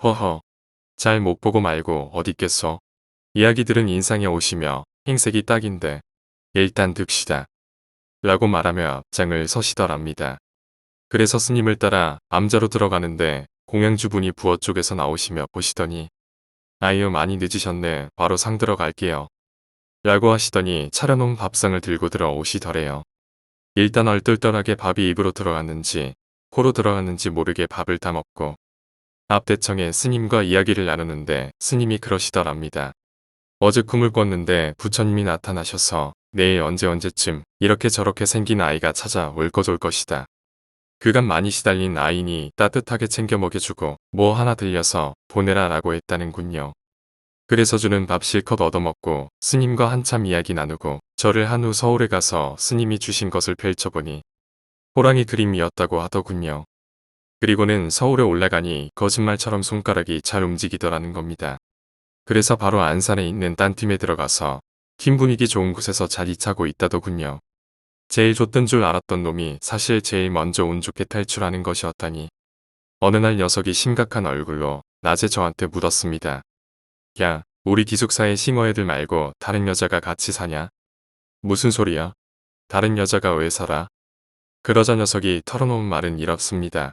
Speaker 1: 허허 잘 못 보고 말고 어딨겠소. 이야기 들은 인상에 오시며 행색이 딱인데 일단 듭시다. 라고 말하며 앞장을 서시더랍니다. 그래서 스님을 따라 암자로 들어가는데 공양주분이 부엌 쪽에서 나오시며 보시더니 아이요 많이 늦으셨네. 바로 상 들어갈게요. 라고 하시더니 차려놓은 밥상을 들고 들어오시더래요. 일단 얼떨떨하게 밥이 입으로 들어갔는지 코로 들어갔는지 모르게 밥을 다 먹고 앞 대청에 스님과 이야기를 나누는데 스님이 그러시더랍니다. 어제 꿈을 꿨는데 부처님이 나타나셔서 내일 언제쯤 이렇게 저렇게 생긴 아이가 찾아올 것이다. 그간 많이 시달린 아이니 따뜻하게 챙겨 먹여주고 뭐 하나 들려서 보내라 라고 했다는군요. 그래서 주는 밥 실컷 얻어먹고 스님과 한참 이야기 나누고 절을 한 후 서울에 가서 스님이 주신 것을 펼쳐보니 호랑이 그림이었다고 하더군요. 그리고는 서울에 올라가니 거짓말처럼 손가락이 잘 움직이더라는 겁니다. 그래서 바로 안산에 있는 딴 팀에 들어가서 팀 분위기 좋은 곳에서 자리 차고 있다더군요. 제일 좋던 줄 알았던 놈이 사실 제일 먼저 운 좋게 탈출하는 것이었다니. 어느 날 녀석이 심각한 얼굴로 낮에 저한테 묻었습니다. 야, 우리 기숙사에 싱어 애들 말고 다른 여자가 같이 사냐? 무슨 소리야? 다른 여자가 왜 살아? 그러자 녀석이 털어놓은 말은 이렇습니다.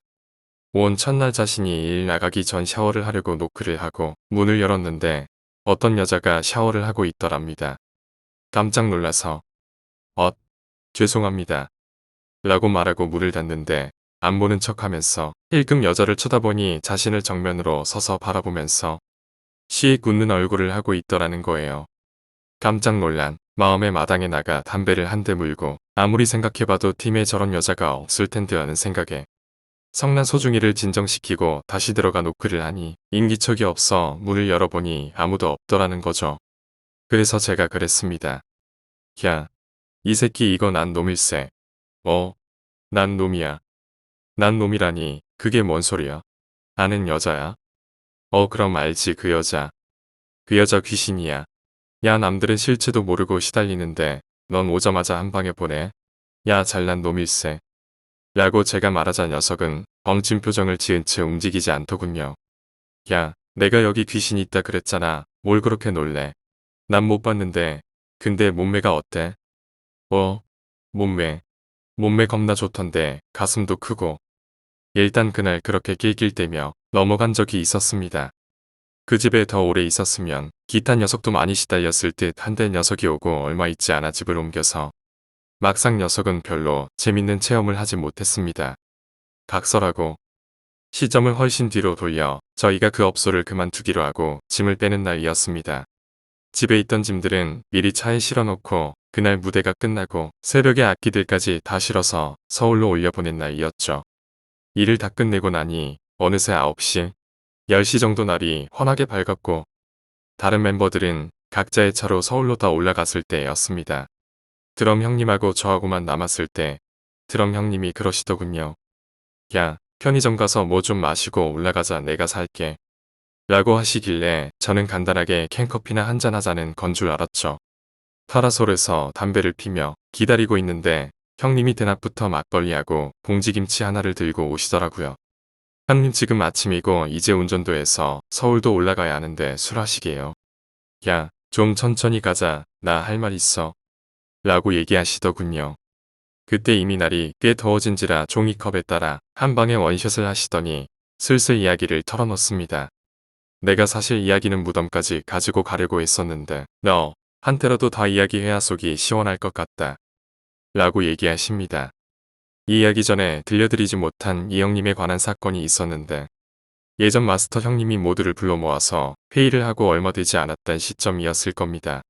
Speaker 1: 온 첫날 자신이 일 나가기 전 샤워를 하려고 노크를 하고 문을 열었는데 어떤 여자가 샤워를 하고 있더랍니다. 깜짝 놀라서 죄송합니다. 라고 말하고 문을 닫는데 안 보는 척하면서 힐끔 여자를 쳐다보니 자신을 정면으로 서서 바라보면서 시익 웃는 얼굴을 하고 있더라는 거예요. 깜짝 놀란 마음에 마당에 나가 담배를 한 대 물고 아무리 생각해봐도 팀에 저런 여자가 없을 텐데 하는 생각에 성난 소중이를 진정시키고 다시 들어가 노크를 하니 인기척이 없어 문을 열어보니 아무도 없더라는 거죠. 그래서 제가 그랬습니다. 야, 이 새끼 이거 난 놈일세. 난 놈이야. 난 놈이라니 그게 뭔 소리야? 아는 여자야? 그럼 알지 그 여자. 그 여자 귀신이야. 야 남들은 실체도 모르고 시달리는데 넌 오자마자 한 방에 보내. 야 잘난 놈일세. 라고 제가 말하자 녀석은 벙찐 표정을 지은 채 움직이지 않더군요. 야 내가 여기 귀신 있다 그랬잖아. 뭘 그렇게 놀래. 난 못 봤는데 근데 몸매가 어때? 몸매. 몸매 겁나 좋던데 가슴도 크고. 일단 그날 그렇게 낄낄대며 넘어간 적이 있었습니다. 그 집에 더 오래 있었으면 기타 녀석도 많이 시달렸을 듯 한데 녀석이 오고 얼마 있지 않아 집을 옮겨서 막상 녀석은 별로 재밌는 체험을 하지 못했습니다. 각설하고 시점을 훨씬 뒤로 돌려 저희가 그 업소를 그만두기로 하고 짐을 빼는 날이었습니다. 집에 있던 짐들은 미리 차에 실어놓고 그날 무대가 끝나고 새벽에 악기들까지 다 실어서 서울로 올려보낸 날이었죠. 일을 다 끝내고 나니 어느새 9시, 10시 정도 날이 환하게 밝았고 다른 멤버들은 각자의 차로 서울로 다 올라갔을 때였습니다. 드럼 형님하고 저하고만 남았을 때 드럼 형님이 그러시더군요. 야, 편의점 가서 뭐 좀 마시고 올라가자 내가 살게. 라고 하시길래 저는 간단하게 캔커피나 한잔 하자는 건 줄 알았죠. 파라솔에서 담배를 피며 기다리고 있는데 형님이 대낮부터 막걸리하고 봉지김치 하나를 들고 오시더라고요. 형님 지금 아침이고 이제 운전도 해서 서울도 올라가야 하는데 술 하시게요. 야, 좀 천천히 가자. 나 할 말 있어. 라고 얘기하시더군요. 그때 이미 날이 꽤 더워진지라 종이컵에 따라 한 방에 원샷을 하시더니 슬슬 이야기를 털어놓습니다. 내가 사실 이야기는 무덤까지 가지고 가려고 했었는데 너 한테라도 다 이야기해야 속이 시원할 것 같다. 라고 얘기하십니다. 이 이야기 전에 들려드리지 못한 이 형님에 관한 사건이 있었는데 예전 마스터 형님이 모두를 불러 모아서 회의를 하고 얼마 되지 않았던 시점이었을 겁니다.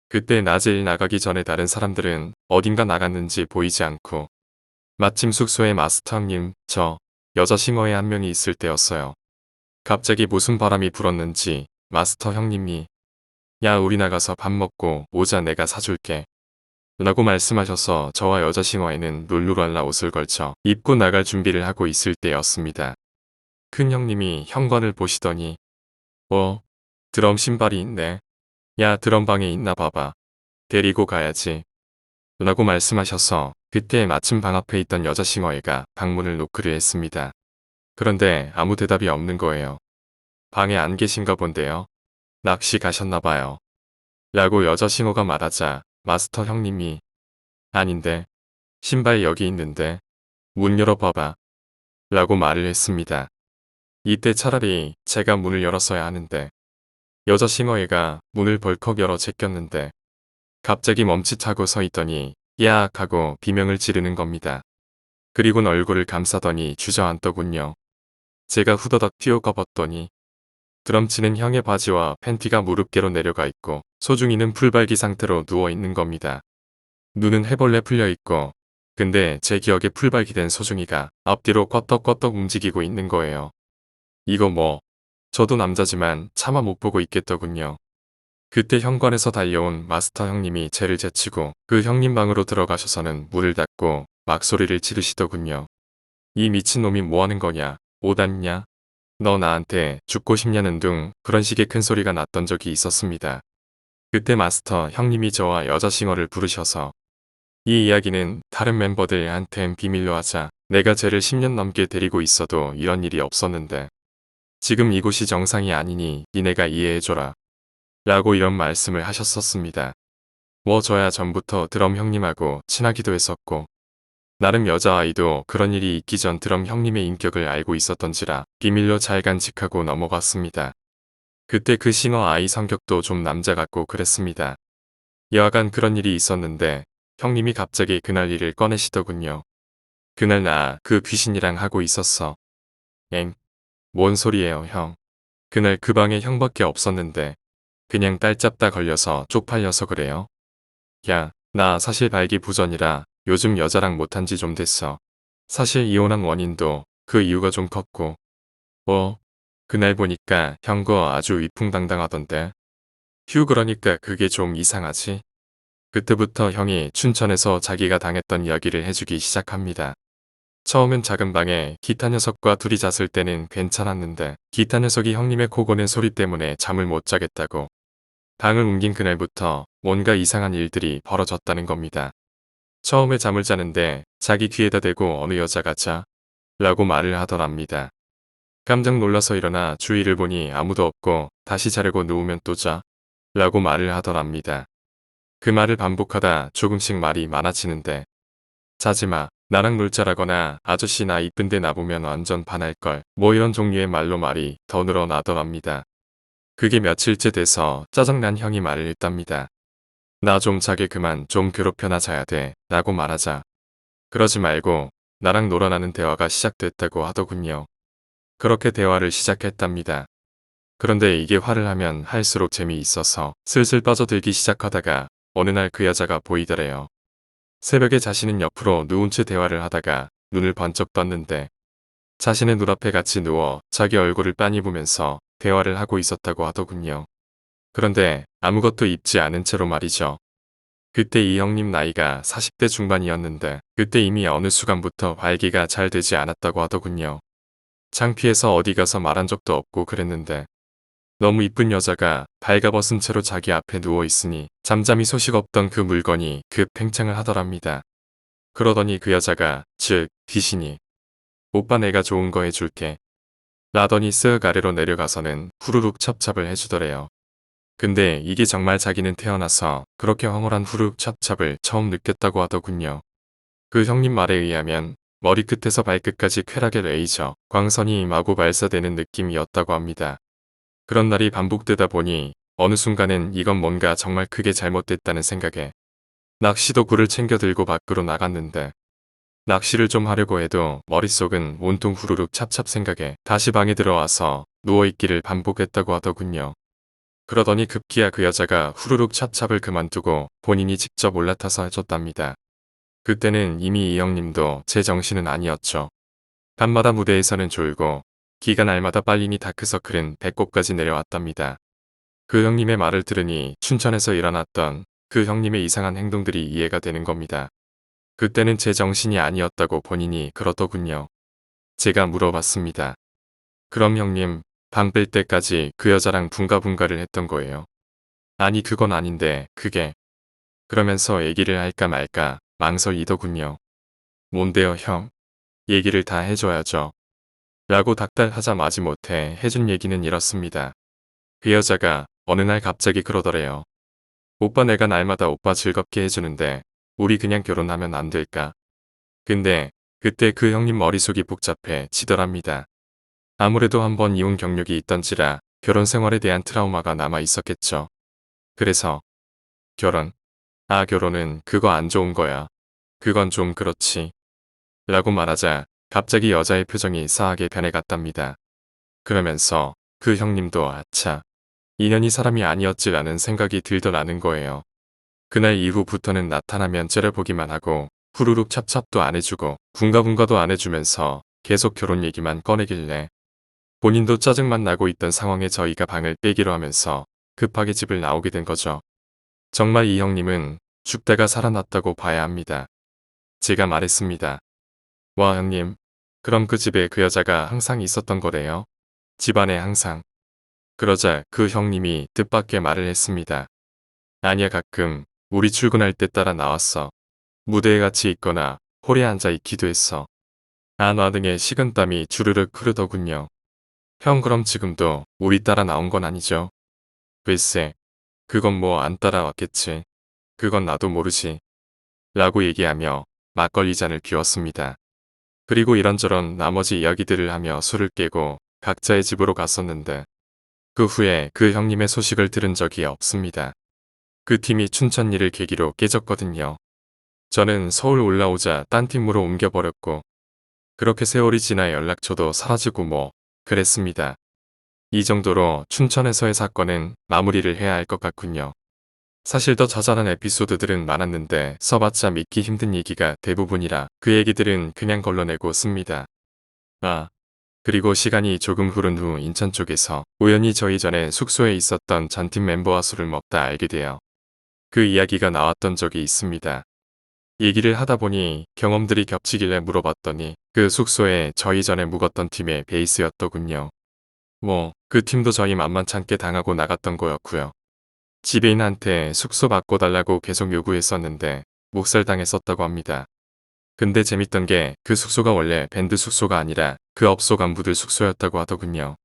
Speaker 1: 그때 낮에 일 나가기 전에 다른 사람들은 어딘가 나갔는지 보이지 않고 마침 숙소에 마스터 형님, 저, 여자 싱어의 한 명이 있을 때였어요. 갑자기 무슨 바람이 불었는지 마스터 형님이 야 우리 나가서 밥 먹고 오자 내가 사줄게. 라고 말씀하셔서 저와 여자 싱어에는 룰루랄라 옷을 걸쳐 입고 나갈 준비를 하고 있을 때였습니다. 큰 형님이 현관을 보시더니 드럼 신발이 있네. 야 드럼방에 있나 봐봐. 데리고 가야지. 라고 말씀하셔서 그때 마침 방 앞에 있던 여자 싱어애가 방문을 노크를 했습니다. 그런데 아무 대답이 없는 거예요. 방에 안 계신가 본데요. 낚시 가셨나 봐요. 라고 여자 싱어가 말하자 마스터 형님이 아닌데 신발 여기 있는데 문 열어봐봐. 라고 말을 했습니다. 이때 차라리 제가 문을 열었어야 하는데 여자 싱어애가 문을 벌컥 열어 제꼈는데 갑자기 멈칫하고 서 있더니 야악 하고 비명을 지르는 겁니다. 그리곤 얼굴을 감싸더니 주저앉더군요. 제가 후다닥 뛰어가봤더니 드럼치는 형의 바지와 팬티가 무릎께로 내려가 있고 소중이는 풀발기 상태로 누워 있는 겁니다. 눈은 해벌레 풀려 있고 근데 제 기억에 풀발기된 소중이가 앞뒤로 껐덕껐덕 움직이고 있는 거예요. 이거 뭐 저도 남자지만 차마 못 보고 있겠더군요. 그때 현관에서 달려온 마스터 형님이 쟤를 제치고 그 형님 방으로 들어가셔서는 문을 닫고 막 소리를 지르시더군요. 이 미친놈이 뭐하는 거냐? 오닿냐? 너 나한테 죽고 싶냐는 둥 그런 식의 큰 소리가 났던 적이 있었습니다. 그때 마스터 형님이 저와 여자 싱어를 부르셔서 이 이야기는 다른 멤버들한텐 비밀로 하자. 내가 쟤를 10년 넘게 데리고 있어도 이런 일이 없었는데 지금 이곳이 정상이 아니니 니네가 이해해줘라. 라고 이런 말씀을 하셨었습니다. 저야 전부터 드럼 형님하고 친하기도 했었고 나름 여자아이도 그런 일이 있기 전 드럼 형님의 인격을 알고 있었던지라 비밀로 잘 간직하고 넘어갔습니다. 그때 그 싱어 아이 성격도 좀 남자 같고 그랬습니다. 여하간 그런 일이 있었는데 형님이 갑자기 그날 일을 꺼내시더군요. 그날 나 그 귀신이랑 하고 있었어. 엥? 뭔 소리예요 형. 그날 그 방에 형밖에 없었는데 그냥 딸 잡다 걸려서 쪽팔려서 그래요. 야, 나 사실 발기부전이라 요즘 여자랑 못한 지 좀 됐어. 사실 이혼한 원인도 그 이유가 좀 컸고. 그날 보니까 형 거 아주 위풍당당하던데. 휴 그러니까 그게 좀 이상하지. 그때부터 형이 춘천에서 자기가 당했던 이야기를 해주기 시작합니다. 처음엔 작은 방에 기타 녀석과 둘이 잤을 때는 괜찮았는데 기타 녀석이 형님의 코 고는 소리 때문에 잠을 못 자겠다고 방을 옮긴 그날부터 뭔가 이상한 일들이 벌어졌다는 겁니다. 처음에 잠을 자는데 자기 귀에다 대고 어느 여자가 자? 라고 말을 하더랍니다. 깜짝 놀라서 일어나 주위를 보니 아무도 없고 다시 자려고 누우면 또 자? 라고 말을 하더랍니다. 그 말을 반복하다 조금씩 말이 많아지는데 자지마, 나랑 놀자라거나 아저씨 나 이쁜데 나보면 완전 반할걸 이런 종류의 말로 말이 더 늘어나더랍니다. 그게 며칠째 돼서 짜증난 형이 말을 했답니다. 나 좀 자게 그만 좀 괴롭혀나 자야 돼 라고 말하자. 그러지 말고 나랑 놀아나는 대화가 시작됐다고 하더군요. 그렇게 대화를 시작했답니다. 그런데 이게 화를 하면 할수록 재미있어서 슬슬 빠져들기 시작하다가 어느 날 그 여자가 보이더래요. 새벽에 자신은 옆으로 누운 채 대화를 하다가 눈을 번쩍 떴는데 자신의 눈앞에 같이 누워 자기 얼굴을 빤히 보면서 대화를 하고 있었다고 하더군요. 그런데 아무것도 입지 않은 채로 말이죠. 그때 이 형님 나이가 40대 중반이었는데 그때 이미 어느 순간부터 발기가 잘 되지 않았다고 하더군요. 창피해서 어디 가서 말한 적도 없고 그랬는데 너무 이쁜 여자가 발가벗은 채로 자기 앞에 누워 있으니 잠잠히 소식 없던 그 물건이 급 팽창을 하더랍니다. 그러더니 그 여자가 즉 귀신이 오빠 내가 좋은 거 해줄게 라더니 쓱 아래로 내려가서는 후루룩 찹찹을 해주더래요. 근데 이게 정말 자기는 태어나서 그렇게 황홀한 후루룩 찹찹을 처음 느꼈다고 하더군요. 그 형님 말에 의하면 머리끝에서 발끝까지 쾌락의 레이저, 광선이 마구 발사되는 느낌이었다고 합니다. 그런 날이 반복되다 보니 어느 순간엔 이건 뭔가 정말 크게 잘못됐다는 생각에 낚시도 굴을 챙겨 들고 밖으로 나갔는데 낚시를 좀 하려고 해도 머릿속은 온통 후루룩 찹찹 생각에 다시 방에 들어와서 누워있기를 반복했다고 하더군요. 그러더니 급기야 그 여자가 후루룩 찹찹을 그만두고 본인이 직접 올라타서 해줬답니다. 그때는 이미 이 형님도 제 정신은 아니었죠. 밤마다 무대에서는 졸고 기가 날마다 빨리니 다크서클은 배꼽까지 내려왔답니다. 그 형님의 말을 들으니 춘천에서 일어났던 그 형님의 이상한 행동들이 이해가 되는 겁니다. 그때는 제 정신이 아니었다고 본인이 그러더군요. 제가 물어봤습니다. 그럼 형님, 방 뺄 때까지 그 여자랑 붕가붕가를 했던 거예요? 아니 그건 아닌데 그게 그러면서 얘기를 할까 말까 망설이더군요. 뭔데요 형? 얘기를 다 해줘야죠. 라고 닥달하자 마지못해 해준 얘기는 이렇습니다. 그 여자가 어느 날 갑자기 그러더래요. 오빠 내가 날마다 오빠 즐겁게 해주는데 우리 그냥 결혼하면 안 될까? 근데 그때 그 형님 머릿속이 복잡해 지더랍니다. 아무래도 한번 이혼 경력이 있던지라 결혼 생활에 대한 트라우마가 남아 있었겠죠. 그래서 결혼? 아 결혼은 그거 안 좋은 거야. 그건 좀 그렇지. 라고 말하자 갑자기 여자의 표정이 싸하게 변해갔답니다. 그러면서 그 형님도 아차. 인연이 사람이 아니었지라는 생각이 들더라는 거예요. 그날 이후부터는 나타나면 째려보기만 하고 후루룩 찹찹도 안 해주고 붕가붕가도 안 해주면서 계속 결혼 얘기만 꺼내길래 본인도 짜증만 나고 있던 상황에 저희가 방을 빼기로 하면서 급하게 집을 나오게 된 거죠. 정말 이 형님은 죽다가 살아났다고 봐야 합니다. 제가 말했습니다. 와 형님, 그럼 그 집에 그 여자가 항상 있었던 거래요? 집안에 항상. 그러자 그 형님이 뜻밖의 말을 했습니다. 아니야 가끔 우리 출근할 때 따라 나왔어. 무대에 같이 있거나 홀에 앉아 있기도 했어. 안와 등에 식은땀이 주르륵 흐르더군요. 형 그럼 지금도 우리 따라 나온 건 아니죠? 글쎄, 그건 뭐 안 따라왔겠지. 그건 나도 모르지. 라고 얘기하며 막걸리 잔을 비웠습니다. 그리고 이런저런 나머지 이야기들을 하며 술을 깨고 각자의 집으로 갔었는데 그 후에 그 형님의 소식을 들은 적이 없습니다. 그 팀이 춘천 일을 계기로 깨졌거든요. 저는 서울 올라오자 딴 팀으로 옮겨버렸고 그렇게 세월이 지나 연락처도 사라지고 뭐 그랬습니다. 이 정도로 춘천에서의 사건은 마무리를 해야 할 것 같군요. 사실 더 자잘한 에피소드들은 많았는데 써봤자 믿기 힘든 얘기가 대부분이라 그 얘기들은 그냥 걸러내고 씁니다. 아, 그리고 시간이 조금 흐른 후 인천 쪽에서 우연히 저희 전에 숙소에 있었던 전 팀 멤버와 술을 먹다 알게 돼요. 그 이야기가 나왔던 적이 있습니다. 얘기를 하다 보니 경험들이 겹치길래 물어봤더니 그 숙소에 저희 전에 묵었던 팀의 베이스였더군요. 뭐 그 팀도 저희 만만찮게 당하고 나갔던 거였고요. 지배인한테 숙소 바꿔달라고 계속 요구했었는데 묵살당했었다고 합니다. 근데 재밌던 게 그 숙소가 원래 밴드 숙소가 아니라 그 업소 간부들 숙소였다고 하더군요.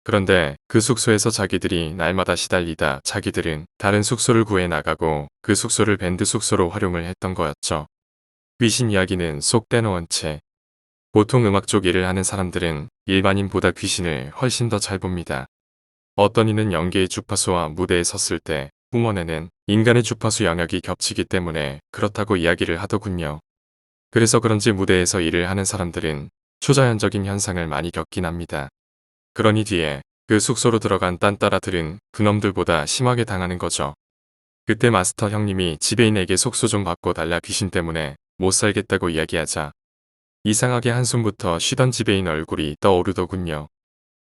Speaker 1: 그런데 그 숙소에서 자기들이 날마다 시달리다 자기들은 다른 숙소를 구해 나가고 그 숙소를 밴드 숙소로 활용을 했던 거였죠. 귀신 이야기는 쏙 떼놓은 채 보통 음악 쪽 일을 하는 사람들은 일반인보다 귀신을 훨씬 더 잘 봅니다. 어떤 이는 연기의 주파수와 무대에 섰을 때 뿜어내는 인간의 주파수 영역이 겹치기 때문에 그렇다고 이야기를 하더군요. 그래서 그런지 무대에서 일을 하는 사람들은 초자연적인 현상을 많이 겪긴 합니다. 그러니 뒤에 그 숙소로 들어간 딴따라들은 그놈들보다 심하게 당하는 거죠. 그때 마스터 형님이 지배인에게 숙소 좀 바꿔달라 귀신 때문에 못 살겠다고 이야기하자 이상하게 한숨부터 쉬던 지배인 얼굴이 떠오르더군요.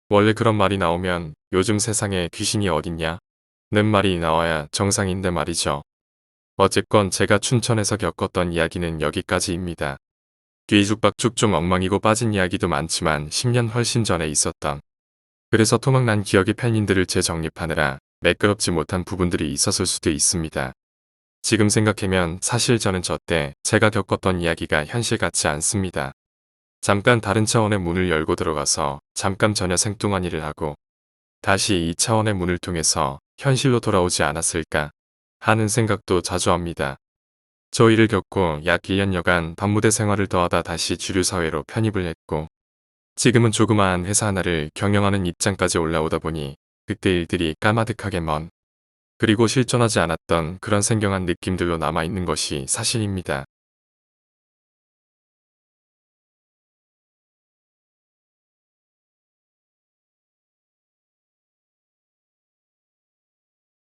Speaker 1: 원래 그런 말이 나오면 요즘 세상에 귀신이 어딨냐? 는 말이 나와야 정상인데 말이죠. 어쨌건 제가 춘천에서 겪었던 이야기는 여기까지입니다. 뒤죽박죽 좀 엉망이고 빠진 이야기도 많지만 10년 훨씬 전에 있었던 그래서 토막난 기억의 팬님들을 재정립하느라 매끄럽지 못한 부분들이 있었을 수도 있습니다. 지금 생각하면 사실 저는 저때 제가 겪었던 이야기가 현실 같지 않습니다. 잠깐 다른 차원의 문을 열고 들어가서 잠깐 전혀 생뚱한 일을 하고 다시 이 차원의 문을 통해서 현실로 돌아오지 않았을까 하는 생각도 자주 합니다. 저 일을 겪고 약 1년여간 밤무대 생활을 더하다 다시 주류 사회로 편입을 했고 지금은 조그마한 회사 하나를 경영하는 입장까지 올라오다 보니 그때 일들이 까마득하게 먼 그리고 실존하지 않았던 그런 생경한 느낌들로 남아있는 것이 사실입니다.